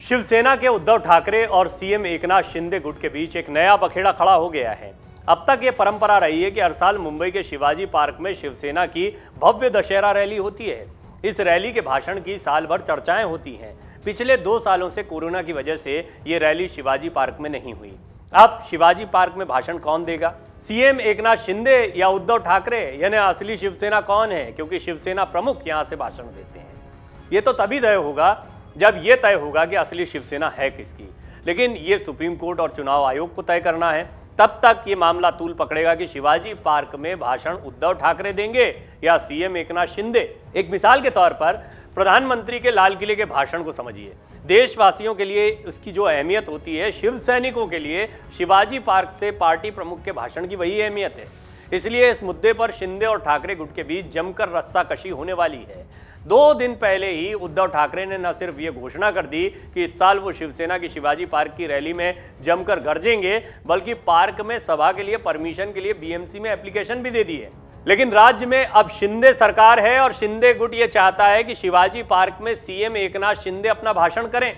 शिवसेना के उद्धव ठाकरे और सीएम एकनाथ शिंदे गुट के बीच एक नया बखेड़ा खड़ा हो गया है। अब तक ये परंपरा रही है कि हर साल मुंबई के शिवाजी पार्क में शिवसेना की भव्य दशहरा रैली होती है। इस रैली के भाषण की साल भर चर्चाएं होती हैं। पिछले 2 सालों से कोरोना की वजह से ये रैली शिवाजी पार्क में नहीं हुई। अब शिवाजी पार्क में भाषण कौन देगा? सीएम एकनाथ शिंदे या उद्धव ठाकरे? यानी असली शिवसेना कौन है? क्योंकि शिवसेना प्रमुख यहां से भाषण देते हैं। ये तो तभी तय होगा जब ये तय होगा कि असली शिवसेना है किसकी। लेकिन ये सुप्रीम कोर्ट और चुनाव आयोग को तय करना है। तब तक ये मामला तूल पकड़ेगा कि शिवाजी पार्क में भाषण उद्धव ठाकरे देंगे या सीएम एकनाथ शिंदे। एक मिसाल के तौर पर प्रधानमंत्री के लाल किले के भाषण को समझिए। देशवासियों के लिए उसकी जो अहमियत होती है, शिव सैनिकों के लिए शिवाजी पार्क से पार्टी प्रमुख के भाषण की वही अहमियत है। इसलिए इस मुद्दे पर शिंदे और ठाकरे गुट के बीच जमकर रस्साकशी होने वाली है। 2 दिन पहले ही उद्धव ठाकरे ने न सिर्फ ये घोषणा कर दी कि इस साल वो शिवसेना की शिवाजी पार्क की रैली में जमकर गरजेंगे, बल्कि पार्क में सभा के लिए परमिशन के लिए बीएमसी में एप्लीकेशन भी दे दी है। लेकिन राज्य में अब शिंदे सरकार है और शिंदे गुट ये चाहता है कि शिवाजी पार्क में सीएम एकनाथ शिंदे अपना भाषण करें।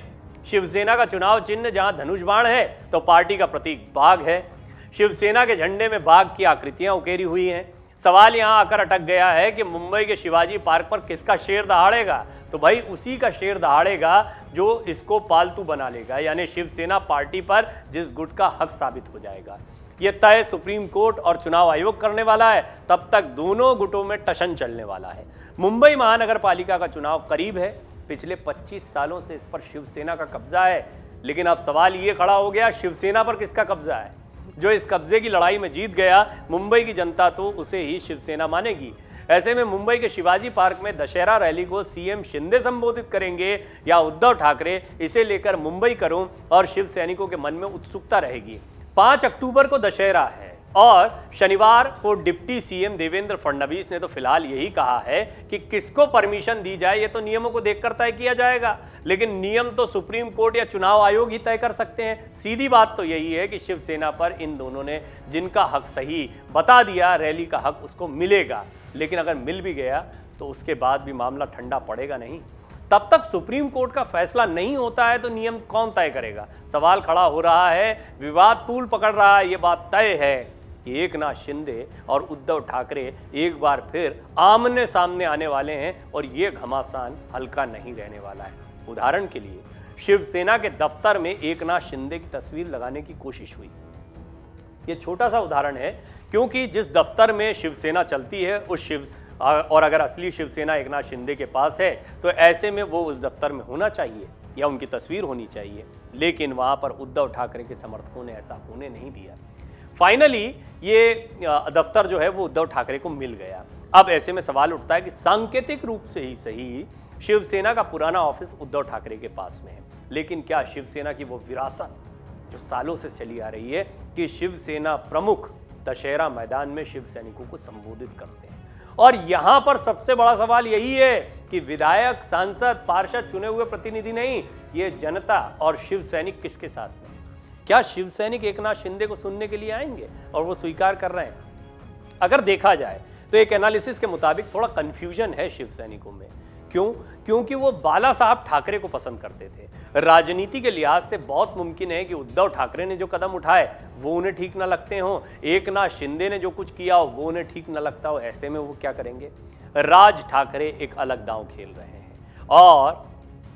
शिवसेना का चुनाव चिन्ह जहां धनुष बाण है तो पार्टी का प्रतीक बाघ है। शिवसेना के झंडे में बाघ की आकृतियां उकेरी हुई हैं। सवाल यहां आकर अटक गया है कि मुंबई के शिवाजी पार्क पर किसका शेर दहाड़ेगा? तो भाई उसी का शेर दहाड़ेगा जो इसको पालतू बना लेगा, यानी शिवसेना पार्टी पर जिस गुट का हक साबित हो जाएगा। यह तय सुप्रीम कोर्ट और चुनाव आयोग करने वाला है। तब तक दोनों गुटों में टशन चलने वाला है। मुंबई महानगर पालिका का चुनाव करीब है। पिछले 25 सालों से इस पर शिवसेना का कब्जा है। लेकिन अब सवाल ये खड़ा हो गया, शिवसेना पर किसका कब्जा है? जो इस कब्जे की लड़ाई में जीत गया, मुंबई की जनता तो उसे ही शिवसेना मानेगी। ऐसे में मुंबई के शिवाजी पार्क में दशहरा रैली को सीएम शिंदे संबोधित करेंगे या उद्धव ठाकरे, इसे लेकर मुंबई करों और शिव सैनिकों के मन में उत्सुकता रहेगी। 5 अक्टूबर को दशहरा है और शनिवार को डिप्टी सीएम देवेंद्र फडणवीस ने तो फिलहाल यही कहा है कि किसको परमिशन दी जाए ये तो नियमों को देखकर तय किया जाएगा। लेकिन नियम तो सुप्रीम कोर्ट या चुनाव आयोग ही तय कर सकते हैं। सीधी बात तो यही है कि शिवसेना पर इन दोनों ने जिनका हक सही बता दिया, रैली का हक उसको मिलेगा। लेकिन अगर मिल भी गया तो उसके बाद भी मामला ठंडा पड़ेगा नहीं। तब तक सुप्रीम कोर्ट का फैसला नहीं होता है तो नियम कौन तय करेगा? सवाल खड़ा हो रहा है, विवाद तूल पकड़ रहा है। ये बात तय है कि एकनाथ शिंदे और उद्धव ठाकरे एक बार फिर आमने सामने आने वाले हैं और ये घमासान हल्का नहीं रहने वाला है। उदाहरण के लिए शिवसेना के दफ्तर में एकनाथ शिंदे की तस्वीर लगाने की कोशिश हुई। ये छोटा सा उदाहरण है क्योंकि जिस दफ्तर में शिवसेना चलती है और अगर असली शिवसेना एकनाथ शिंदे के पास है तो ऐसे में वो उस दफ्तर में होना चाहिए या उनकी तस्वीर होनी चाहिए। लेकिन वहां पर उद्धव ठाकरे के समर्थकों ने ऐसा होने नहीं दिया। फाइनली ये दफ्तर जो है वो उद्धव ठाकरे को मिल गया। अब ऐसे में सवाल उठता है कि सांकेतिक रूप से ही सही शिवसेना का पुराना ऑफिस उद्धव ठाकरे के पास में है, लेकिन क्या शिवसेना की वो विरासत जो सालों से चली आ रही है कि शिवसेना प्रमुख दशहरा मैदान में शिव सैनिकों को संबोधित करते हैं? और यहां पर सबसे बड़ा सवाल यही है कि विधायक, सांसद, पार्षद, चुने हुए प्रतिनिधि नहीं, ये जनता और शिव सैनिक किसके साथ में? क्या शिव सैनिक एकनाथ शिंदे को सुनने के लिए आएंगे? और वो स्वीकार कर रहे हैं। अगर देखा जाए तो एक एनालिसिस के मुताबिक थोड़ा कंफ्यूजन है शिव सैनिकों में। क्यों? क्योंकि वो बाला साहब ठाकरे को पसंद करते थे। राजनीति के लिहाज से बहुत मुमकिन है कि उद्धव ठाकरे ने जो कदम उठाए वो उन्हें ठीक न लगते हों, एकनाथ शिंदे ने जो कुछ किया हो वो उन्हें ठीक न लगता हो। ऐसे में वो क्या करेंगे? राज ठाकरे एक अलग दांव खेल रहे हैं और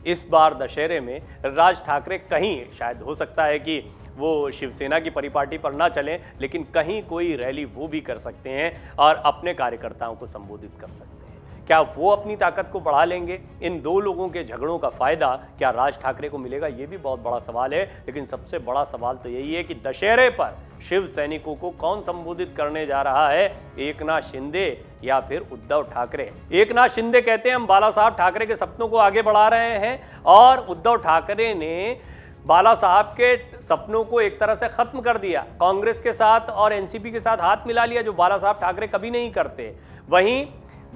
इस बार दशहरे में राज ठाकरे कहीं, शायद हो सकता है कि वो शिवसेना की परिपाटी पर ना चलें, लेकिन कहीं कोई रैली वो भी कर सकते हैं और अपने कार्यकर्ताओं को संबोधित कर सकते हैं। क्या वो अपनी ताकत को बढ़ा लेंगे? इन 2 लोगों के झगड़ों का फायदा क्या राज ठाकरे को मिलेगा? ये भी बहुत बड़ा सवाल है। लेकिन सबसे बड़ा सवाल तो यही है कि दशहरे पर शिव सैनिकों को कौन संबोधित करने जा रहा है, एकनाथ शिंदे या फिर उद्धव ठाकरे? एकनाथ शिंदे कहते हैं हम बाला साहब ठाकरे के सपनों को आगे बढ़ा रहे हैं और उद्धव ठाकरे ने बाला साहब के सपनों को एक तरह से खत्म कर दिया। कांग्रेस के साथ और एनसीपी के साथ हाथ मिला लिया, जो बाला साहब ठाकरे कभी नहीं करते। वहीं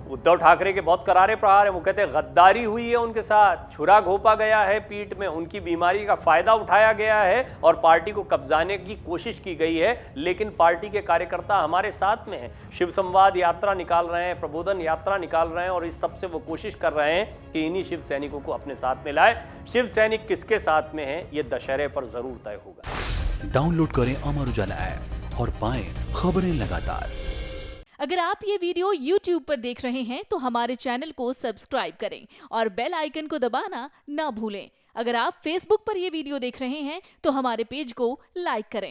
उद्धव ठाकरे के बहुत करारे प्रहार हैं। वो कहते हैं गद्दारी हुई है उनके साथ, छुरा घोंपा गया है पीठ में, उनकी बीमारी का फायदा उठाया गया है और पार्टी को कब्जाने की कोशिश की गई है। लेकिन पार्टी के कार्यकर्ता हमारे साथ में हैं, शिव संवाद यात्रा निकाल रहे हैं, प्रबोधन यात्रा निकाल रहे हैं और इस सबसे वो कोशिश कर रहे हैं कि इन्हीं शिव सैनिकों को अपने साथ में लाए। शिव सैनिक किसके साथ में है ये दशहरे पर जरूर तय होगा। डाउनलोड करें अमर उजाला ऐप और पाएं खबरें लगातार। अगर आप ये वीडियो YouTube पर देख रहे हैं तो हमारे चैनल को सब्सक्राइब करें और बेल आइकन को दबाना ना भूलें। अगर आप Facebook पर ये वीडियो देख रहे हैं तो हमारे पेज को लाइक करें।